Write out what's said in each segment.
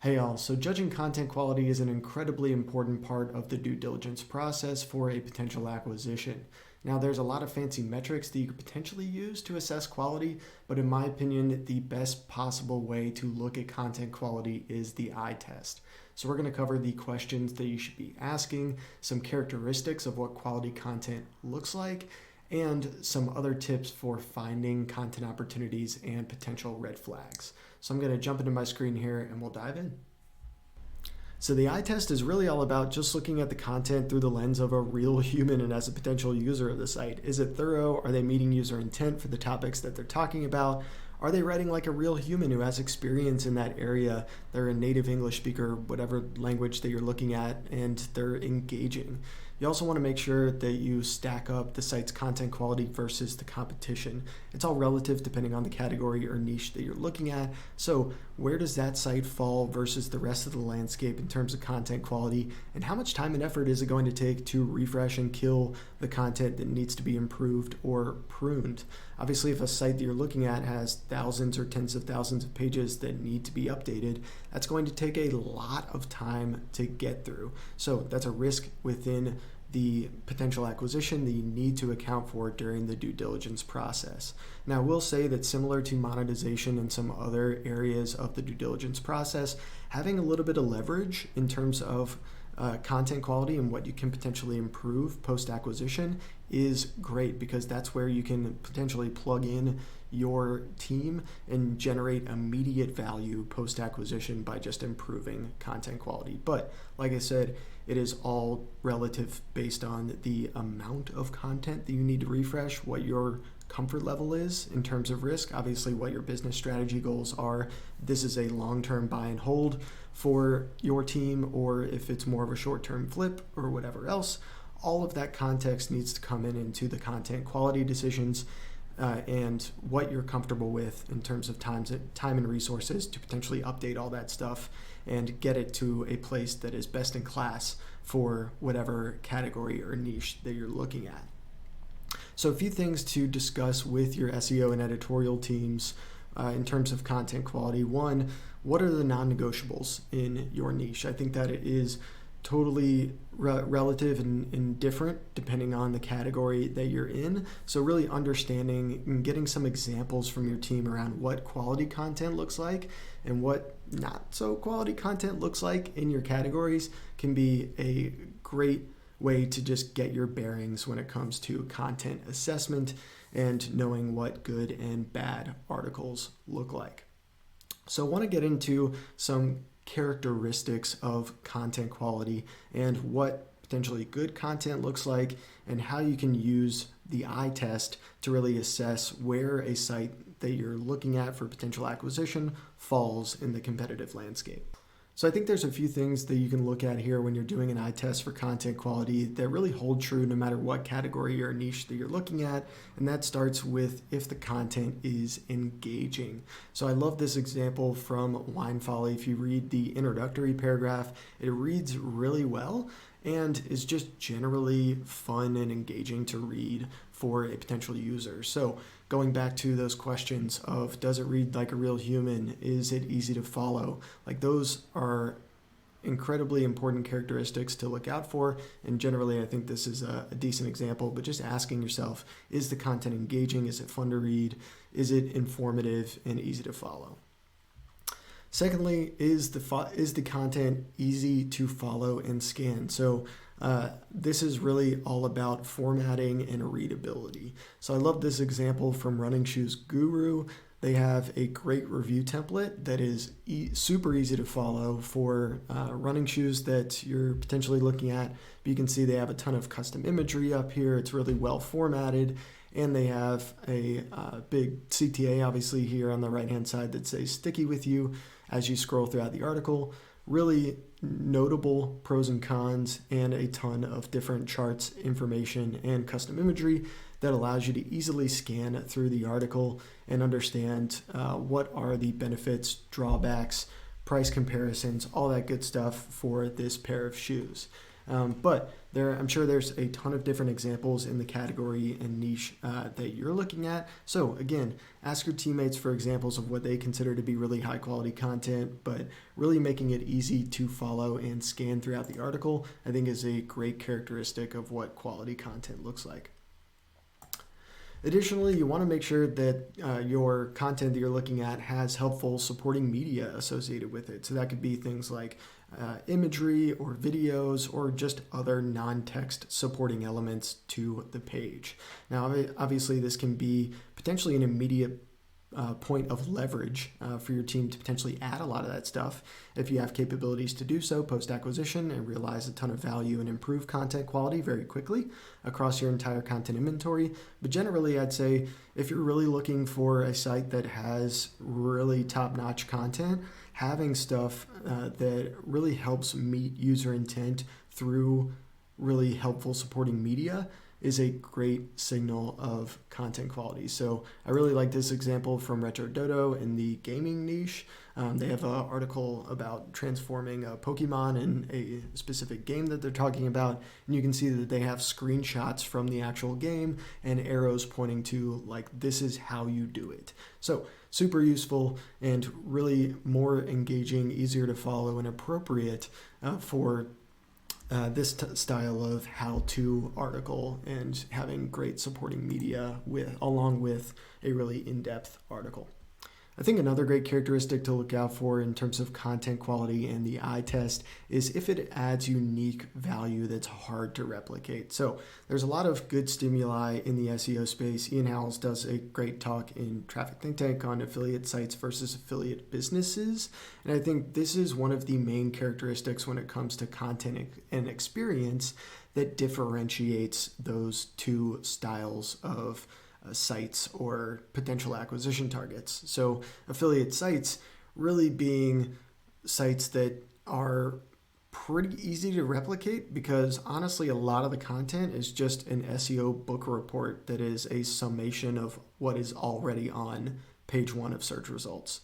Hey all, so judging content quality is an incredibly important part of the due diligence process for a potential acquisition. Now there's a lot of fancy metrics that you could potentially use to assess quality, but in my opinion, the best possible way to look at content quality is the eye test. So we're going to cover the questions that you should be asking, some characteristics of what quality content looks like, and some other tips for finding content opportunities and potential red flags. So I'm going to jump into my screen here and we'll dive in. So the eye test is really all about just looking at the content through the lens of a real human and as a potential user of the site. Is it thorough? Are they meeting user intent for the topics that they're talking about? Are they writing like a real human who has experience in that area? They're a native English speaker, whatever language that you're looking at, and they're engaging. You also want to make sure that you stack up the site's content quality versus the competition. It's all relative depending on the category or niche that you're looking at. So where does that site fall versus the rest of the landscape in terms of content quality? And how much time and effort is it going to take to refresh and kill the content that needs to be improved or pruned? Obviously, if a site that you're looking at has thousands or tens of thousands of pages that need to be updated, that's going to take a lot of time to get through. So that's a risk within the potential acquisition that you need to account for during the due diligence process. Now, I will say that similar to monetization and some other areas of the due diligence process, having a little bit of leverage in terms of content quality and what you can potentially improve post-acquisition is great, because that's where you can potentially plug in your team and generate immediate value post-acquisition by just improving content quality. But like I said, it is all relative based on the amount of content that you need to refresh, what your comfort level is in terms of risk, obviously what your business strategy goals are. This is a long-term buy and hold for your team, or if it's more of a short-term flip or whatever else. All of that context needs to come into the content quality decisions and what you're comfortable with in terms of time and resources to potentially update all that stuff and get it to a place that is best in class for whatever category or niche that you're looking at. So a few things to discuss with your SEO and editorial teams in terms of content quality. One, what are the non-negotiables in your niche? I think that it is totally relative and different depending on the category that you're in. So really understanding and getting some examples from your team around what quality content looks like and what not so quality content looks like in your categories can be a great way to just get your bearings when it comes to content assessment and knowing what good and bad articles look like. So I want to get into some characteristics of content quality and what potentially good content looks like and how you can use the eye test to really assess where a site that you're looking at for potential acquisition falls in the competitive landscape. So I think there's a few things that you can look at here when you're doing an eye test for content quality that really hold true no matter what category or niche that you're looking at, and that starts with if the content is engaging. So I love this example from Wine Folly. If you read the introductory paragraph, it reads really well and is just generally fun and engaging to read for a potential user. So going back to those questions of does it read like a real human? Is it easy to follow? Like those are incredibly important characteristics to look out for. And generally, I think this is a decent example, but just asking yourself, is the content engaging? Is it fun to read? Is it informative and easy to follow? Secondly, is the content easy to follow and scan? So this is really all about formatting and readability. So I love this example from Running Shoes Guru. They have a great review template that is super easy to follow for running shoes that you're potentially looking at. But you can see they have a ton of custom imagery up here. It's really well formatted. And they have a big CTA, obviously, here on the right-hand side that says sticky with you as you scroll throughout the article. Really notable pros and cons and a ton of different charts, information, and custom imagery that allows you to easily scan through the article and understand what are the benefits, drawbacks, price comparisons, all that good stuff for this pair of shoes. But I'm sure there's a ton of different examples in the category and niche that you're looking at. So again, ask your teammates for examples of what they consider to be really high quality content, but really making it easy to follow and scan throughout the article, I think is a great characteristic of what quality content looks like. Additionally, you want to make sure that your content that you're looking at has helpful supporting media associated with it. So that could be things like imagery or videos or just other non-text supporting elements to the page. Now, obviously, this can be potentially an immediate point of leverage for your team to potentially add a lot of that stuff if you have capabilities to do so post-acquisition and realize a ton of value and improve content quality very quickly across your entire content inventory. But generally, I'd say if you're really looking for a site that has really top-notch content, having stuff that really helps meet user intent through really helpful supporting media is a great signal of content quality. So I really like this example from Retro Dodo in the gaming niche. They have an article about transforming a Pokemon in a specific game that they're talking about. And you can see that they have screenshots from the actual game and arrows pointing to like, this is how you do it. So super useful and really more engaging, easier to follow and appropriate for this style of how-to article and having great supporting media along with a really in-depth article. I think another great characteristic to look out for in terms of content quality and the eye test is if it adds unique value that's hard to replicate. So there's a lot of good stimuli in the SEO space. Ian Howells does a great talk in Traffic Think Tank on affiliate sites versus affiliate businesses. And I think this is one of the main characteristics when it comes to content and experience that differentiates those two styles of sites or potential acquisition targets. So affiliate sites really being sites that are pretty easy to replicate because honestly, a lot of the content is just an SEO book report that is a summation of what is already on page 1 of search results.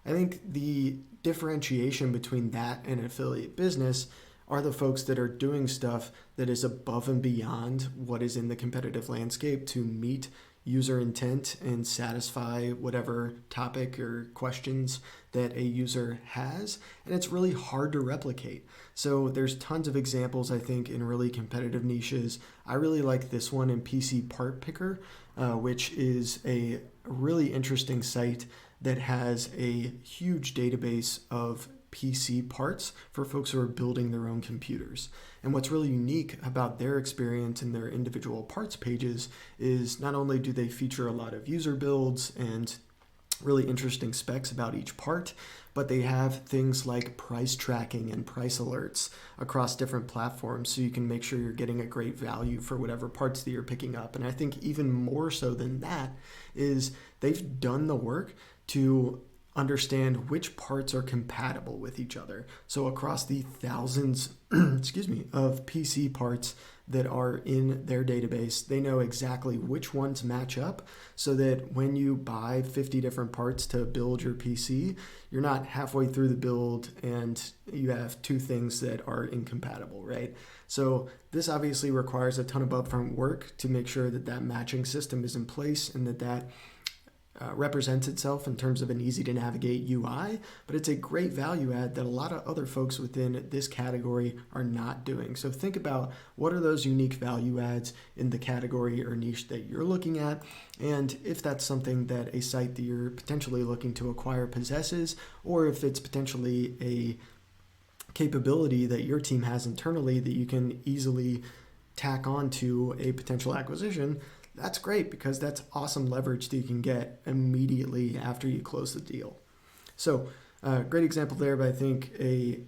I think the differentiation between that and an affiliate business are the folks that are doing stuff that is above and beyond what is in the competitive landscape to meet user intent and satisfy whatever topic or questions that a user has. And it's really hard to replicate. So there's tons of examples, I think, in really competitive niches. I really like this one in PC Part Picker, which is a really interesting site that has a huge database of PC parts for folks who are building their own computers. And what's really unique about their experience in their individual parts pages is not only do they feature a lot of user builds and really interesting specs about each part, but they have things like price tracking and price alerts across different platforms so you can make sure you're getting a great value for whatever parts that you're picking up. And I think even more so than that is they've done the work to understand which parts are compatible with each other. So across the thousands, of PC parts that are in their database, they know exactly which ones match up so that when you buy 50 different parts to build your PC, you're not halfway through the build and you have two things that are incompatible, right? So this obviously requires a ton of upfront work to make sure that that matching system is in place and that represents itself in terms of an easy to navigate UI, but it's a great value add that a lot of other folks within this category are not doing. So think about what are those unique value adds in the category or niche that you're looking at, and if that's something that a site that you're potentially looking to acquire possesses, or if it's potentially a capability that your team has internally that you can easily tack on to a potential acquisition. That's great because that's awesome leverage that you can get immediately after you close the deal. So great example there, but I think a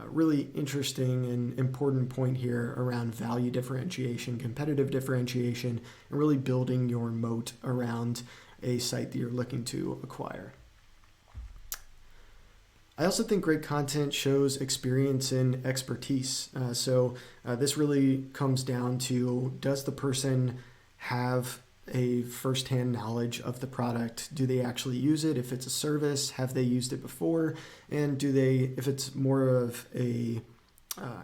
really interesting and important point here around value differentiation, competitive differentiation, and really building your moat around a site that you're looking to acquire. I also think great content shows experience and expertise. So this really comes down to, does the person have a firsthand knowledge of the product? Do they actually use it? If it's a service, have they used it before? And do they, if it's more of a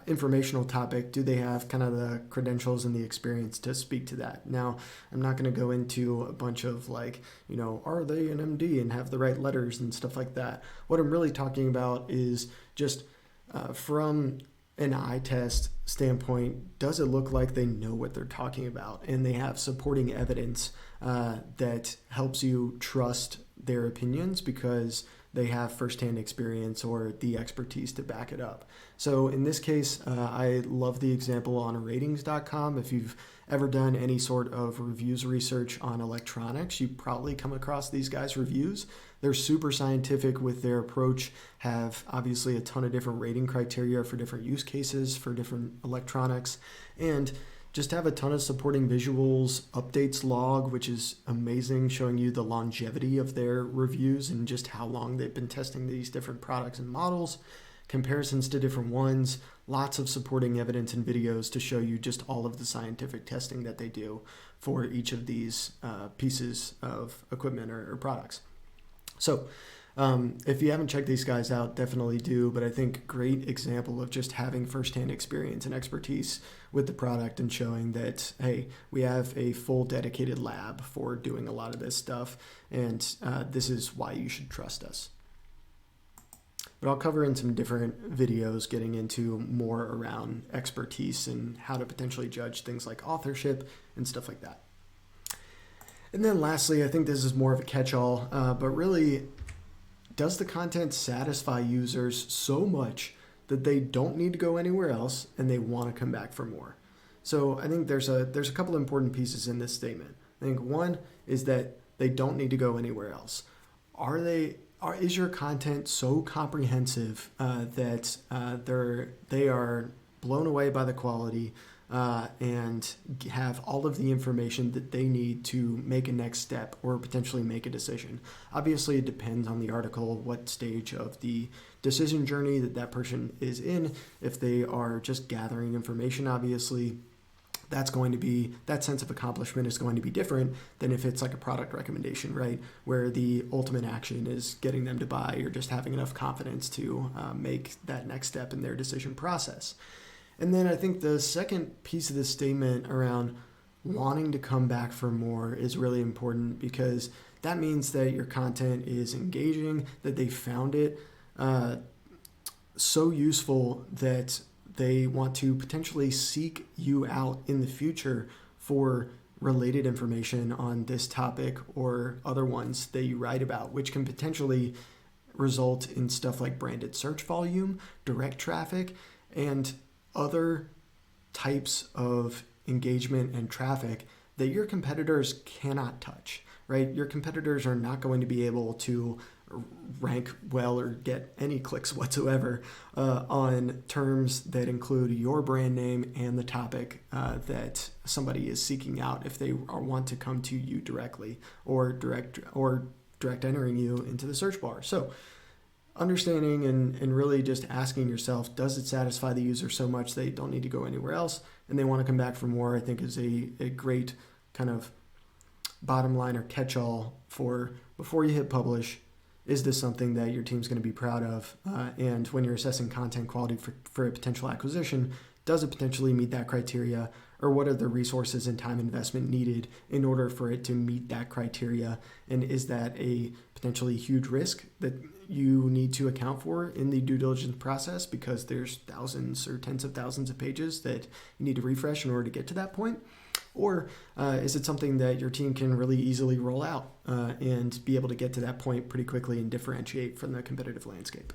informational topic, do they have kind of the credentials and the experience to speak to that? Now, I'm not going to go into a bunch of like, are they an MD and have the right letters and stuff like that. What I'm really talking about is just from an eye test standpoint, does it look like they know what they're talking about and they have supporting evidence that helps you trust their opinions because they have firsthand experience or the expertise to back it up. So in this case, I love the example on ratings.com. If you've ever done any sort of reviews research on electronics, you probably come across these guys' reviews. They're super scientific with their approach, have obviously a ton of different rating criteria for different use cases for different electronics, and just have a ton of supporting visuals, updates log, which is amazing, showing you the longevity of their reviews and just how long they've been testing these different products and models, comparisons to different ones, lots of supporting evidence and videos to show you just all of the scientific testing that they do for each of these pieces of equipment or products. So if you haven't checked these guys out, definitely do. But I think great example of just having firsthand experience and expertise with the product and showing that, hey, we have a full dedicated lab for doing a lot of this stuff. And this is why you should trust us. But I'll cover in some different videos getting into more around expertise and how to potentially judge things like authorship and stuff like that. And then lastly, I think this is more of a catch-all, but really, does the content satisfy users so much that they don't need to go anywhere else and they want to come back for more? So I think there's a couple important pieces in this statement. I think one is that they don't need to go anywhere else. Is your content so comprehensive that they are blown away by the quality and have all of the information that they need to make a next step or potentially make a decision? Obviously, it depends on the article, what stage of the decision journey that person is in. If they are just gathering information, obviously, that sense of accomplishment is going to be different than if it's like a product recommendation, right? Where the ultimate action is getting them to buy or just having enough confidence to make that next step in their decision process. And then I think the second piece of this statement around wanting to come back for more is really important, because that means that your content is engaging, that they found it so useful that they want to potentially seek you out in the future for related information on this topic or other ones that you write about, which can potentially result in stuff like branded search volume, direct traffic, and other types of engagement and traffic that your competitors cannot touch, right? Your competitors are not going to be able to rank well or get any clicks whatsoever on terms that include your brand name and the topic that somebody is seeking out if they want to come to you directly or direct entering you into the search bar. So understanding and really just asking yourself, does it satisfy the user so much they don't need to go anywhere else and they want to come back for more, I think is a great kind of bottom line or catch-all for before you hit publish. Is this something that your team's going to be proud of? And when you're assessing content quality for a potential acquisition, does it potentially meet that criteria? Or what are the resources and time investment needed in order for it to meet that criteria? And is that a potentially huge risk that you need to account for in the due diligence process, because there's thousands or tens of thousands of pages that you need to refresh in order to get to that point? Or is it something that your team can really easily roll out and be able to get to that point pretty quickly and differentiate from the competitive landscape?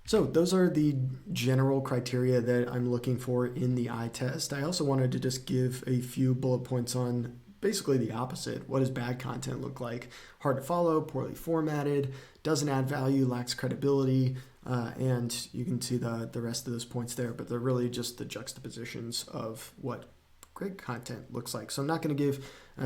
So those are the general criteria that I'm looking for in the eye test. I also wanted to just give a few bullet points on basically the opposite. What does bad content look like? Hard to follow, poorly formatted, doesn't add value, lacks credibility, and you can see the rest of those points there, but they're really just the juxtapositions of what great content looks like. So I'm not going to give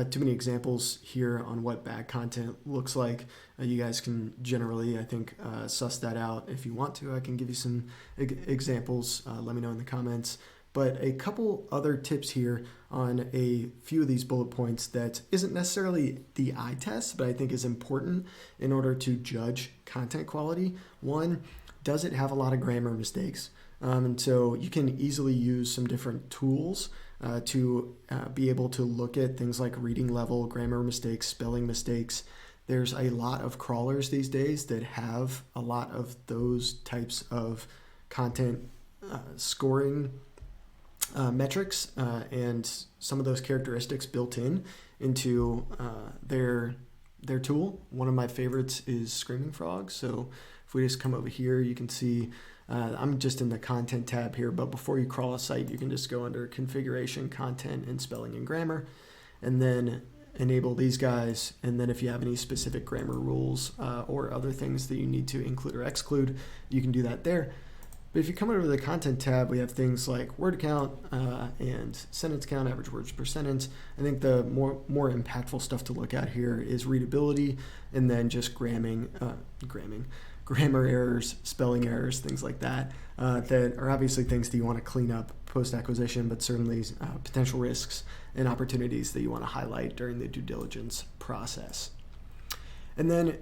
too many examples here on what bad content looks like. You guys can generally, I think, suss that out if you want to. I can give you some examples. Let me know in the comments. But a couple other tips here on a few of these bullet points that isn't necessarily the eye test, but I think is important in order to judge content quality. One, does it have a lot of grammar mistakes? And so you can easily use some different tools to be able to look at things like reading level, grammar mistakes, spelling mistakes. There's a lot of crawlers these days that have a lot of those types of content scoring metrics and some of those characteristics built into their tool. One of my favorites is Screaming Frog. So if we just come over here, you can see I'm just in the content tab here, but before you crawl a site, you can just go under configuration, content, and spelling and grammar, and then enable these guys. And then if you have any specific grammar rules or other things that you need to include or exclude, you can do that there. But if you come over to the content tab, we have things like word count and sentence count, average words per sentence. I think the more impactful stuff to look at here is readability, and then just grammar errors, spelling errors, things like that, that are obviously things that you want to clean up post-acquisition, but certainly potential risks and opportunities that you want to highlight during the due diligence process. And then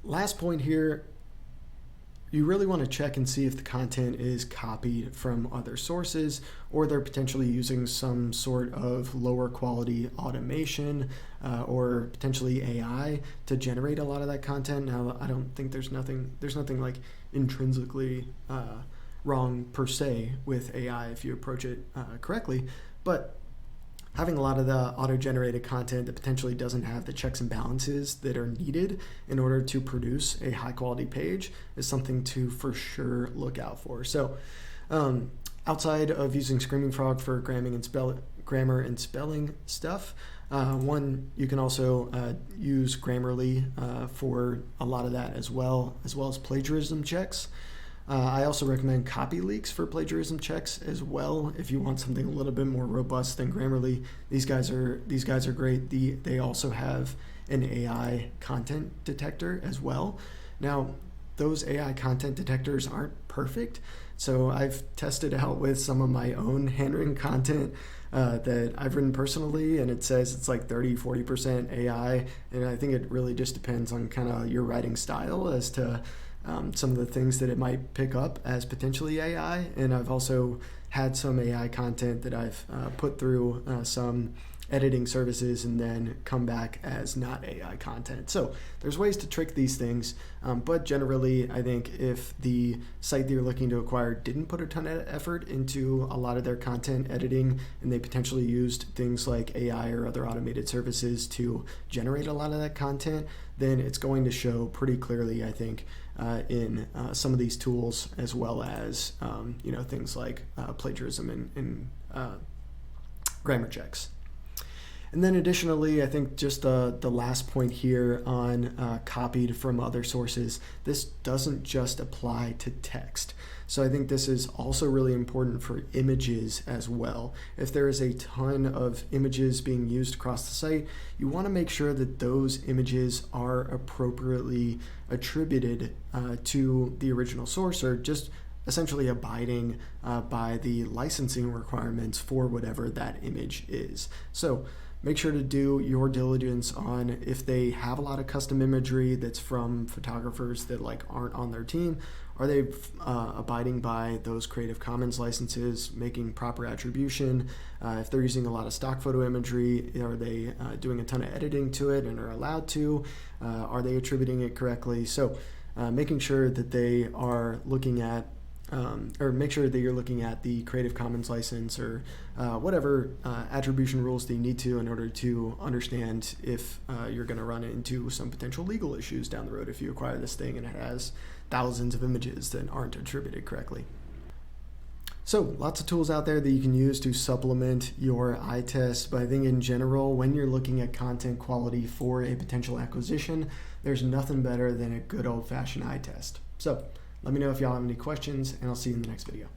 last point here, you really want to check and see if the content is copied from other sources, or they're potentially using some sort of lower quality automation or potentially AI to generate a lot of that content. Now, I don't think there's nothing like intrinsically wrong per se with AI if you approach it correctly, but having a lot of the auto-generated content that potentially doesn't have the checks and balances that are needed in order to produce a high-quality page is something to for sure look out for. So outside of using Screaming Frog for grammar and spelling stuff, you can also use Grammarly for a lot of that as well as plagiarism checks. I also recommend Copy Leaks for plagiarism checks as well. If you want something a little bit more robust than Grammarly, these guys are great. They also have an AI content detector as well. Now, those AI content detectors aren't perfect, so I've tested out with some of my own handwritten content that I've written personally, and it says it's like 30-40% AI, and I think it really just depends on kind of your writing style as to some of the things that it might pick up as potentially AI. And I've also had some AI content that I've put through some editing services and then come back as not AI content. So there's ways to trick these things, but generally I think if the site that you're looking to acquire didn't put a ton of effort into a lot of their content editing, and they potentially used things like AI or other automated services to generate a lot of that content, then it's going to show pretty clearly, I think, in some of these tools, as well as things like plagiarism and grammar checks. And then additionally, I think just the last point here on copied from other sources, this doesn't just apply to text. So I think this is also really important for images as well. If there is a ton of images being used across the site, you want to make sure that those images are appropriately attributed to the original source, or just essentially abiding by the licensing requirements for whatever that image is. So make sure to do your diligence on if they have a lot of custom imagery that's from photographers that aren't on their team. Are they abiding by those Creative Commons licenses, making proper attribution? If they're using a lot of stock photo imagery, are they doing a ton of editing to it and are allowed to? Are they attributing it correctly? So making sure that they are looking at or make sure that you're looking at the Creative Commons license or whatever attribution rules that you need to in order to understand if you're going to run into some potential legal issues down the road if you acquire this thing and it has thousands of images that aren't attributed correctly. So lots of tools out there that you can use to supplement your eye test, but I think in general, when you're looking at content quality for a potential acquisition, there's nothing better than a good old-fashioned eye test. So let me know if y'all have any questions, and I'll see you in the next video.